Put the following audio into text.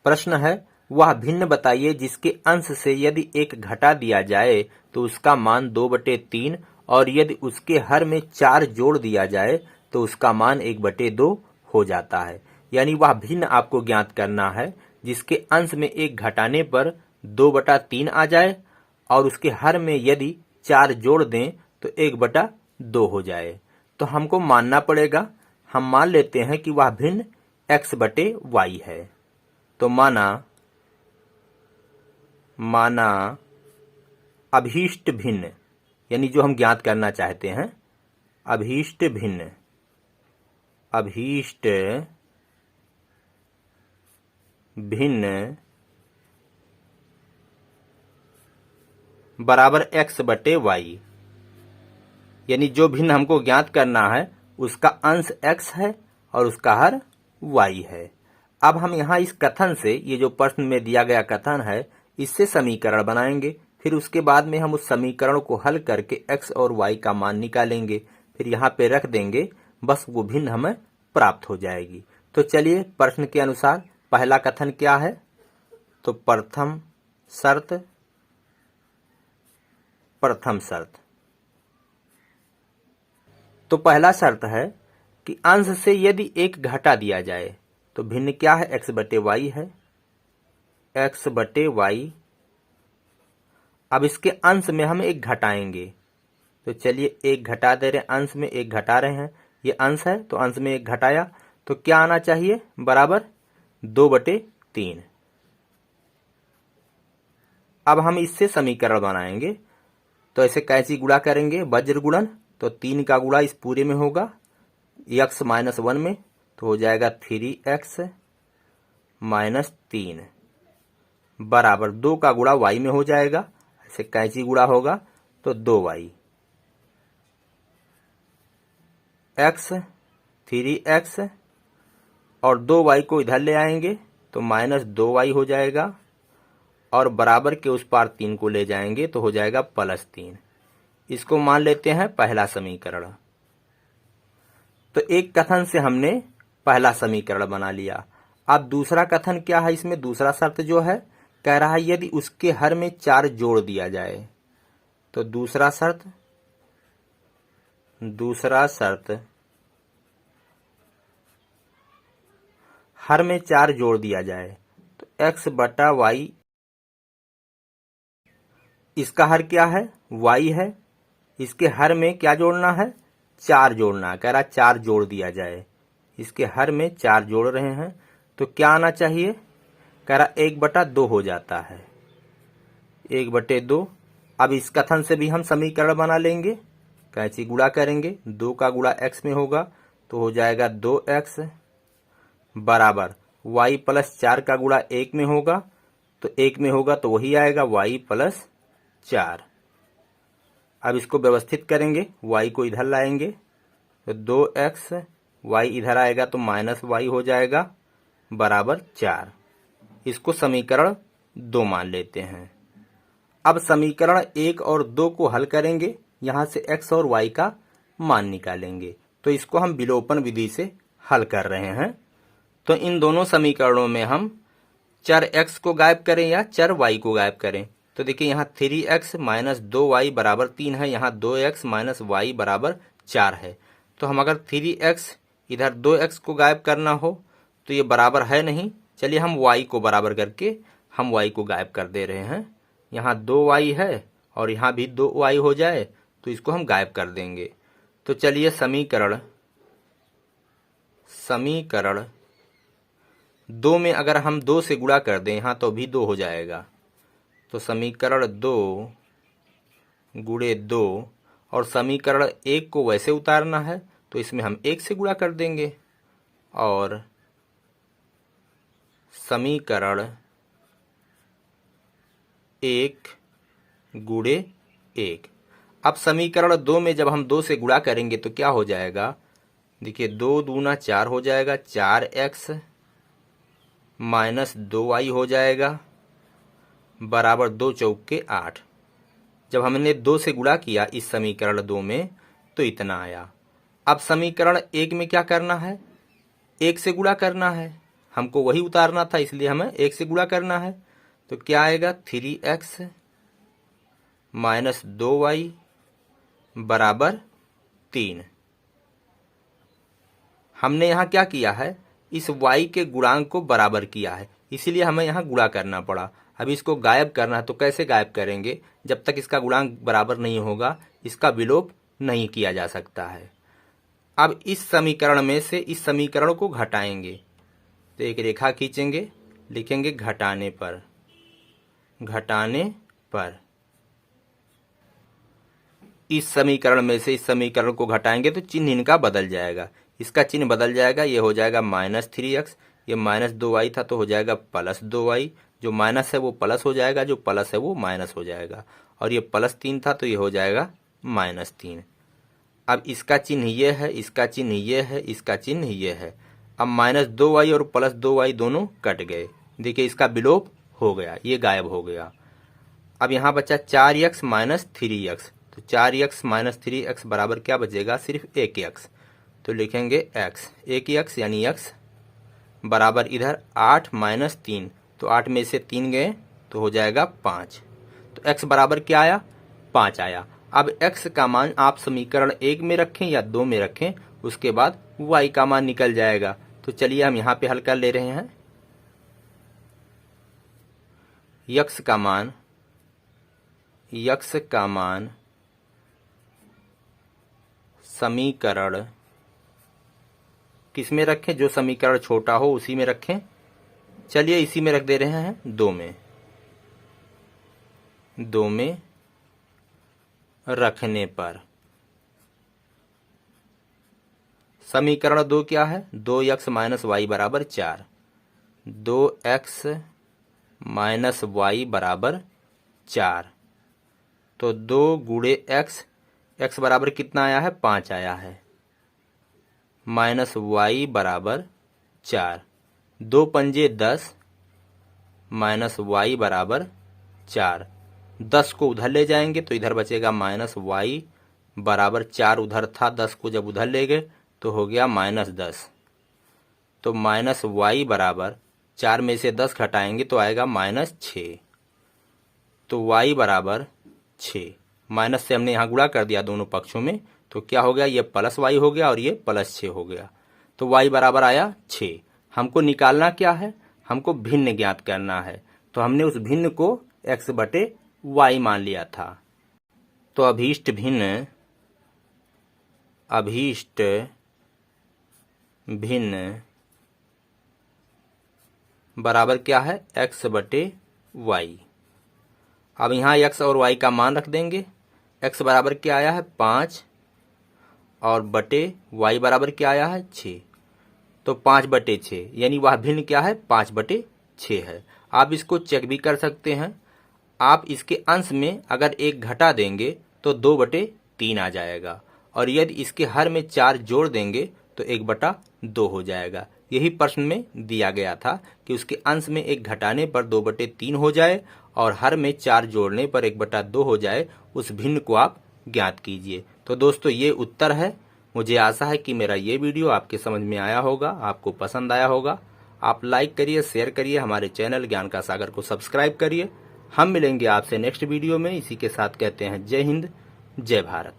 प्रश्न है, वह भिन्न बताइए जिसके अंश से यदि एक घटा दिया जाए तो उसका मान 2/3 और यदि उसके हर में 4 जोड़ दिया जाए तो उसका मान 1/2 हो जाता है। यानी वह भिन्न आपको ज्ञात करना है जिसके अंश में एक घटाने पर 2/3 आ जाए और उसके हर में यदि 4 जोड़ दें तो 1/2 हो जाए। तो हमको मानना पड़ेगा, हम मान लेते हैं कि वह भिन्न x/y है। तो माना अभीष्ट भिन्न, यानी जो हम ज्ञात करना चाहते हैं, अभीष्ट भिन्न बराबर x/y, यानी जो भिन्न हमको ज्ञात करना है उसका अंश x है और उसका हर y है। अब हम यहाँ इस कथन से, ये जो प्रश्न में दिया गया कथन है, इससे समीकरण बनाएंगे। फिर उसके बाद में हम उस समीकरण को हल करके x और y का मान निकालेंगे, फिर यहाँ पे रख देंगे, बस वो भिन्न हमें प्राप्त हो जाएगी। तो चलिए प्रश्न के अनुसार पहला कथन क्या है। तो प्रथम शर्त तो पहला शर्त है कि अंश से यदि एक घटा दिया जाए तो भिन्न क्या है, x/y है, x/y। अब इसके अंश में हम एक घटाएंगे, तो चलिए एक घटा दे रहे हैं, अंश में एक घटा रहे हैं, ये अंश है तो अंश में एक घटाया तो क्या आना चाहिए, बराबर 2/3। अब हम इससे समीकरण बनाएंगे, तो ऐसे कैसे गुणा करेंगे, वज्र गुणन। तो 3 का गुणा इस पूरे में होगा x - 1 में, तो हो जाएगा 3x - 3 बराबर 2 का गुणा y में हो जाएगा, ऐसे कैंची गुणा होगा तो 2y, x 3x और 2y को इधर ले आएंगे तो -2y हो जाएगा और बराबर के उस पार 3 को ले जाएंगे तो हो जाएगा +3। इसको मान लेते हैं पहला समीकरण। तो एक कथन से हमने पहला समीकरण बना लिया। अब दूसरा कथन क्या है, इसमें दूसरा शर्त जो है, कह रहा है यदि उसके हर में 4 जोड़ दिया जाए। तो दूसरा शर्त हर में 4 जोड़ दिया जाए तो x/y, इसका हर क्या है, y है, इसके हर में क्या जोड़ना है, 4 जोड़ना है, कह रहा 4 जोड़ दिया जाए, इसके हर में 4 जोड़ रहे हैं तो क्या आना चाहिए, कह रहा 1/2 हो जाता है, 1/2। अब इस कथन से भी हम समीकरण बना लेंगे, कैंची गुणा करेंगे, 2 का गुणा x में होगा तो हो जाएगा 2x बराबर y + 4 का गुणा 1 में होगा, तो 1 में होगा तो वही आएगा y + 4। अब इसको व्यवस्थित करेंगे, y को इधर लाएंगे तो 2x, y इधर आएगा तो -y हो जाएगा बराबर 4। इसको समीकरण 2 मान लेते हैं। अब समीकरण 1 और 2 को हल करेंगे, यहाँ से x और y का मान निकालेंगे। तो इसको हम विलोपन विधि से हल कर रहे हैं। तो इन दोनों समीकरणों में हम चर x को गायब करें या चर y को गायब करें। तो देखिए यहाँ 3x - 2y बराबर 3 है, यहाँ 2x - y बराबर 4 है। तो हम अगर 3x इधर 2x को गायब करना हो तो ये बराबर है नहीं, चलिए हम y को बराबर करके हम y को गायब कर दे रहे हैं। यहाँ 2y है और यहाँ भी 2y हो जाए तो इसको हम गायब कर देंगे। तो चलिए समीकरण 2 में अगर हम 2 से गुणा कर दें यहाँ तो भी 2 हो जाएगा। तो समीकरण 2 × 2 और समीकरण 1 को वैसे उतारना है तो इसमें हम 1 से गुणा कर देंगे और समीकरण 1 × 1। अब समीकरण 2 में जब हम 2 से गुणा करेंगे तो क्या हो जाएगा, देखिए 2 दूना 4 हो जाएगा, 4x - 2y हो जाएगा बराबर 2 चौके 8। जब हमने 2 से गुणा किया इस समीकरण 2 में तो इतना आया। अब समीकरण 1 में क्या करना है, 1 से गुणा करना है। हमको वही उतारना था, इसलिए हमें 1 से गुणा करना है। तो क्या आएगा 3x माइनस 2y बराबर 3। हमने यहाँ क्या किया है, इस y के गुणांक को बराबर किया है, इसीलिए हमें यहाँ गुणा करना पड़ा। अब इसको गायब करना है, तो कैसे गायब करेंगे, जब तक इसका गुणांक बराबर नहीं होगा इसका विलोप नहीं किया जा सकता है। अब इस समीकरण में से इस समीकरण को घटाएंगे, तो एक रेखा खींचेंगे, लिखेंगे घटाने पर, घटाने पर। इस समीकरण में से इस समीकरण को घटाएंगे तो चिन्ह इनका बदल जाएगा, इसका चिन्ह बदल जाएगा, ये हो जाएगा -3x, ये -2y था तो हो जाएगा +2y, जो माइनस है वो प्लस हो जाएगा, जो प्लस है वो माइनस हो जाएगा, और ये +3 था तो ये हो जाएगा -3। अब इसका चिन्ह ये है, इसका चिन्ह ये है, इसका चिन्ह ये है। अब -2y और +2y दोनों कट गए, देखिए इसका विलोप हो गया, ये गायब हो गया। अब यहाँ बचा 4x माइनस 3x, तो 4x माइनस 3x बराबर क्या बचेगा, सिर्फ 1x, तो लिखेंगे x, 1x यानी x बराबर इधर 8 माइनस 3, तो 8 में से 3 गए तो हो जाएगा 5, तो x बराबर क्या आया, 5 आया। अब x का मान आप समीकरण 1 में रखें या 2 में रखें, उसके बाद y का मान निकल जाएगा। तो चलिए हम यहाँ पे हल कर ले रहे हैं। x का मान समीकरण किस में रखें, जो समीकरण छोटा हो उसी में रखें। चलिए इसी में रख दे रहे हैं, 2 में रखने पर समीकरण 2 क्या है, 2x माइनस वाई बराबर 4, 2x माइनस वाई बराबर 4, तो 2 गुणे x बराबर कितना आया है, 5 आया है, माइनस वाई बराबर 4, 2 पंजे 10 माइनस वाई बराबर 4, 10 को उधर ले जाएंगे तो इधर बचेगा माइनस वाई बराबर 4 उधर था, 10 को जब उधर ले गए तो हो गया -10, तो माइनस वाई बराबर 4 में से 10 घटाएंगे तो आएगा -6, तो वाई बराबर 6, माइनस से हमने यहाँ गुणा कर दिया दोनों पक्षों में, तो क्या हो गया, ये प्लस वाई हो गया और ये +6 हो गया, तो वाई बराबर आया 6। हमको निकालना क्या है, हमको भिन्न ज्ञात करना है, तो हमने उस भिन्न को x बटे y मान लिया था। तो अभीष्ट भिन्न बराबर क्या है, x बटे y। अब यहाँ x और y का मान रख देंगे, x बराबर क्या आया है 5 और बटे y बराबर क्या आया है 6, तो 5 बटे 6 यानी वह भिन्न क्या है, 5 बटे 6 है। आप इसको चेक भी कर सकते हैं, आप इसके अंश में अगर 1 घटा देंगे तो 2 बटे 3 आ जाएगा, और यदि इसके हर में 4 जोड़ देंगे तो 1 बटा 2 हो जाएगा। यही प्रश्न में दिया गया था कि उसके अंश में 1 घटाने पर 2 बटे 3 हो जाए और हर में 4 जोड़ने पर 1 बटा 2 हो जाए, उस भिन्न को आप ज्ञात कीजिए। तो दोस्तों ये उत्तर है। मुझे आशा है कि मेरा ये वीडियो आपके समझ में आया होगा, आपको पसंद आया होगा। आप लाइक करिए, शेयर करिए, हमारे चैनल ज्ञान का सागर को सब्सक्राइब करिए। हम मिलेंगे आपसे नेक्स्ट वीडियो में। इसी के साथ कहते हैं जय हिंद, जय भारत।